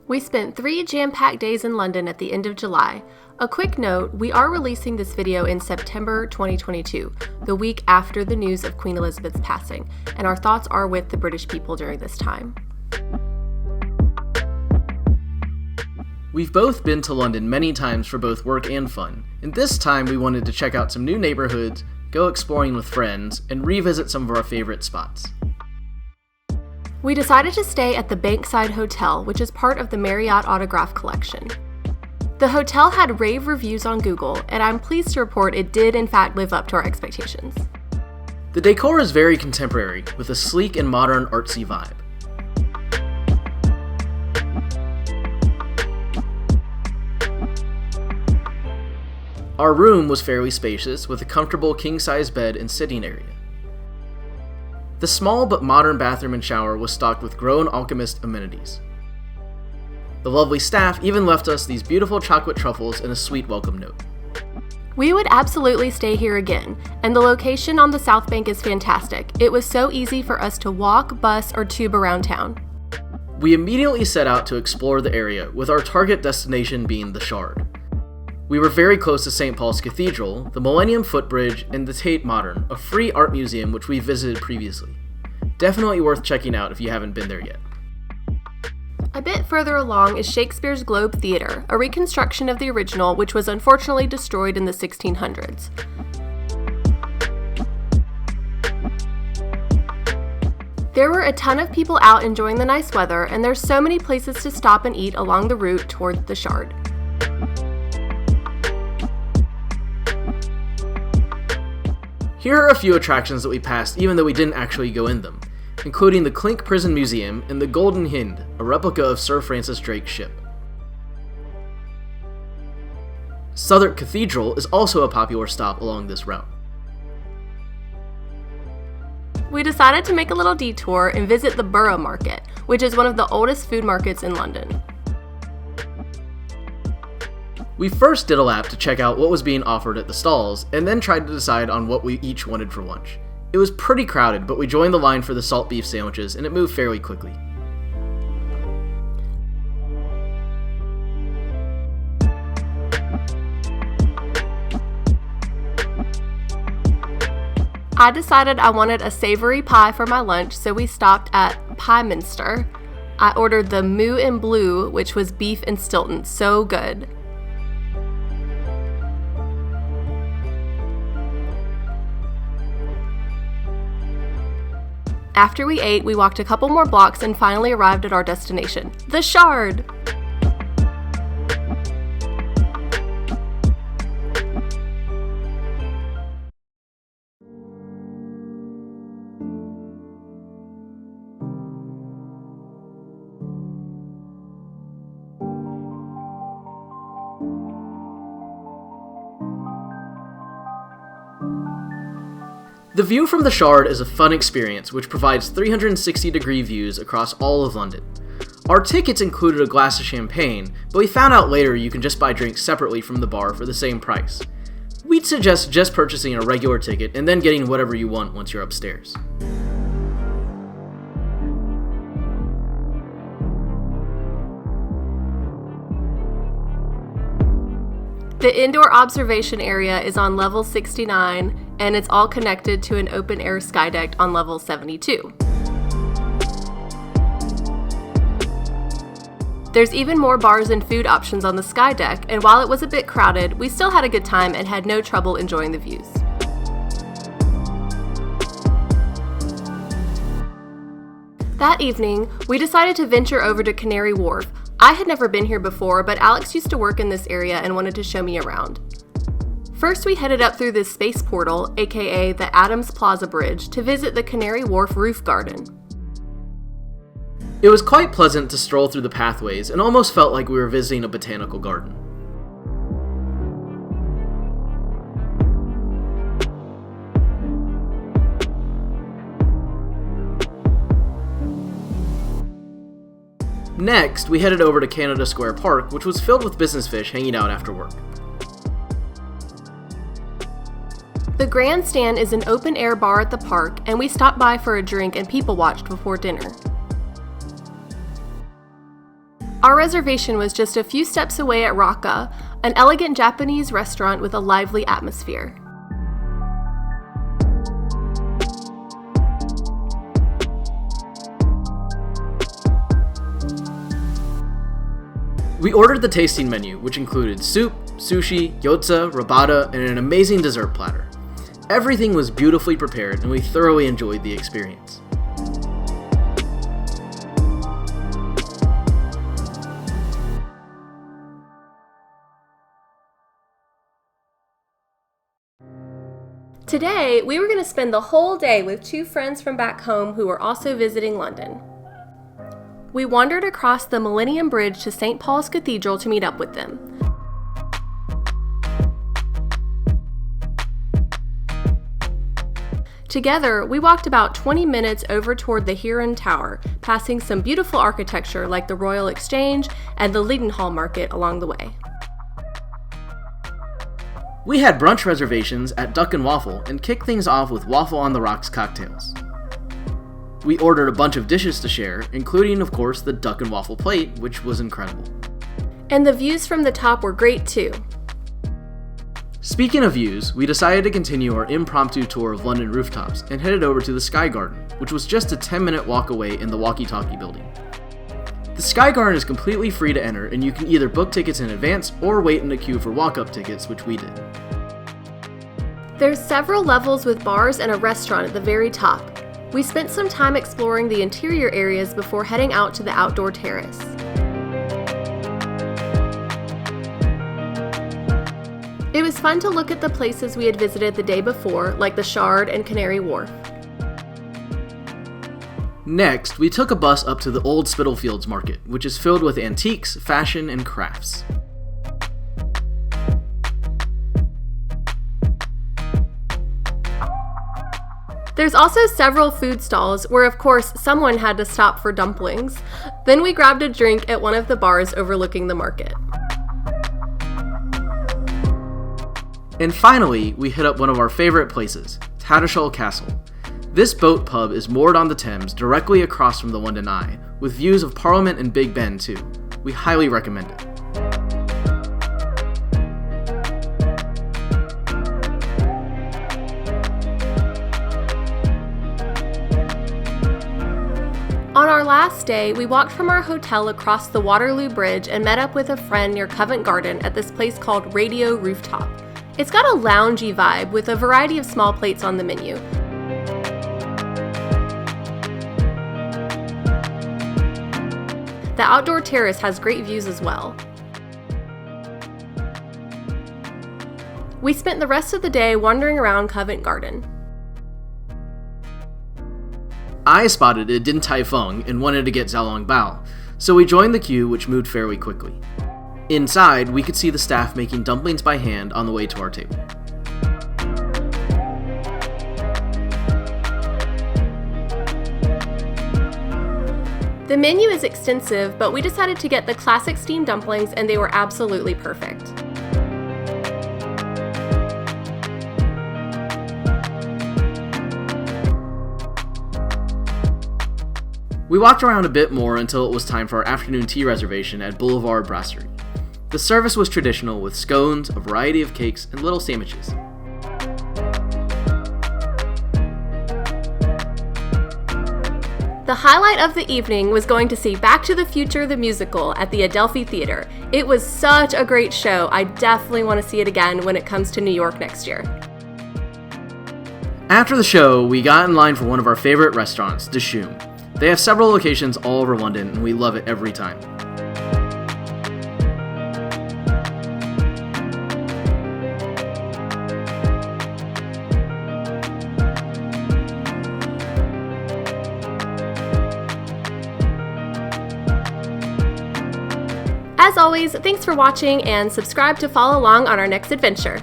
We spent 3 jam-packed days in London at the end of July. A quick note, we are releasing this video in September 2022, the week after the news of Queen Elizabeth's passing, and our thoughts are with the British people during this time. We've both been to London many times for both work and fun, and this time we wanted to check out some new neighborhoods, go exploring with friends, and revisit some of our favorite spots. We decided to stay at the Bankside Hotel, which is part of the Marriott Autograph Collection. The hotel had rave reviews on Google, and I'm pleased to report it did in fact live up to our expectations. The decor is very contemporary, with a sleek and modern artsy vibe. Our room was fairly spacious, with a comfortable king-size bed and sitting area. The small but modern bathroom and shower was stocked with Grown Alchemist amenities. The lovely staff even left us these beautiful chocolate truffles and a sweet welcome note. We would absolutely stay here again, and the location on the South Bank is fantastic. It was so easy for us to walk, bus, or tube around town. We immediately set out to explore the area, with our target destination being the Shard. We were very close to St. Paul's Cathedral, the Millennium Footbridge, and the Tate Modern, a free art museum which we visited previously. Definitely worth checking out if you haven't been there yet. A bit further along is Shakespeare's Globe Theatre, a reconstruction of the original which was unfortunately destroyed in the 1600s. There were a ton of people out enjoying the nice weather, and there's so many places to stop and eat along the route toward the Shard. Here are a few attractions that we passed even though we didn't actually go in them, including the Clink Prison Museum and the Golden Hind, a replica of Sir Francis Drake's ship. Southwark Cathedral is also a popular stop along this route. We decided to make a little detour and visit the Borough Market, which is one of the oldest food markets in London. We first did a lap to check out what was being offered at the stalls, and then tried to decide on what we each wanted for lunch. It was pretty crowded, but we joined the line for the salt beef sandwiches, and it moved fairly quickly. I decided I wanted a savory pie for my lunch, so we stopped at Pie Minster. I ordered the Moo and Blue, which was beef and Stilton, so good. After we ate, we walked a couple more blocks and finally arrived at our destination, the Shard! The view from the Shard is a fun experience which provides 360-degree views across all of London. Our tickets included a glass of champagne, but we found out later you can just buy drinks separately from the bar for the same price. We'd suggest just purchasing a regular ticket and then getting whatever you want once you're upstairs. The indoor observation area is on level 69, and it's all connected to an open-air sky deck on level 72. There's even more bars and food options on the sky deck, and while it was a bit crowded, we still had a good time and had no trouble enjoying the views. That evening, we decided to venture over to Canary Wharf. I had never been here before, but Alex used to work in this area and wanted to show me around. First, we headed up through this space portal, aka the Adams Plaza Bridge, to visit the Canary Wharf Roof Garden. It was quite pleasant to stroll through the pathways and almost felt like we were visiting a botanical garden. Next, we headed over to Canada Square Park, which was filled with business fish hanging out after work. The Grandstand is an open-air bar at the park, and we stopped by for a drink and people watched before dinner. Our reservation was just a few steps away at Raka, an elegant Japanese restaurant with a lively atmosphere. We ordered the tasting menu, which included soup, sushi, gyoza, rabada, and an amazing dessert platter. Everything was beautifully prepared, and we thoroughly enjoyed the experience. Today, we were going to spend the whole day with two friends from back home who were also visiting London. We wandered across the Millennium Bridge to St. Paul's Cathedral to meet up with them. Together, we walked about 20 minutes over toward the Heron Tower, passing some beautiful architecture like the Royal Exchange and the Leadenhall Market along the way. We had brunch reservations at Duck and Waffle and kicked things off with Waffle on the Rocks cocktails. We ordered a bunch of dishes to share, including, of course, the Duck and Waffle plate, which was incredible. And the views from the top were great too. Speaking of views, we decided to continue our impromptu tour of London rooftops and headed over to the Sky Garden, which was just a 10-minute walk away in the Walkie Talkie building. The Sky Garden is completely free to enter, and you can either book tickets in advance or wait in a queue for walk-up tickets, which we did. There's several levels with bars and a restaurant at the very top. We spent some time exploring the interior areas before heading out to the outdoor terrace. It was fun to look at the places we had visited the day before, like the Shard and Canary Wharf. Next, we took a bus up to the Old Spitalfields Market, which is filled with antiques, fashion, and crafts. There's also several food stalls where, of course, someone had to stop for dumplings. Then we grabbed a drink at one of the bars overlooking the market. And finally, we hit up one of our favorite places, Tattershall Castle. This boat pub is moored on the Thames directly across from the London Eye, with views of Parliament and Big Ben too. We highly recommend it. On our last day, we walked from our hotel across the Waterloo Bridge and met up with a friend near Covent Garden at this place called Radio Rooftop. It's got a loungy vibe with a variety of small plates on the menu. The outdoor terrace has great views as well. We spent the rest of the day wandering around Covent Garden. I spotted a Din Tai Fung and wanted to get Xiaolong Bao, so we joined the queue, which moved fairly quickly. Inside, we could see the staff making dumplings by hand on the way to our table. The menu is extensive, but we decided to get the classic steamed dumplings and they were absolutely perfect. We walked around a bit more until it was time for our afternoon tea reservation at Boulevard Brasserie. The service was traditional with scones, a variety of cakes, and little sandwiches. The highlight of the evening was going to see Back to the Future the musical at the Adelphi Theater. It was such a great show. I definitely want to see it again when it comes to New York next year. After the show, we got in line for one of our favorite restaurants, De Shoom. They have several locations all over London, and we love it every time. As always, thanks for watching and subscribe to follow along on our next adventure.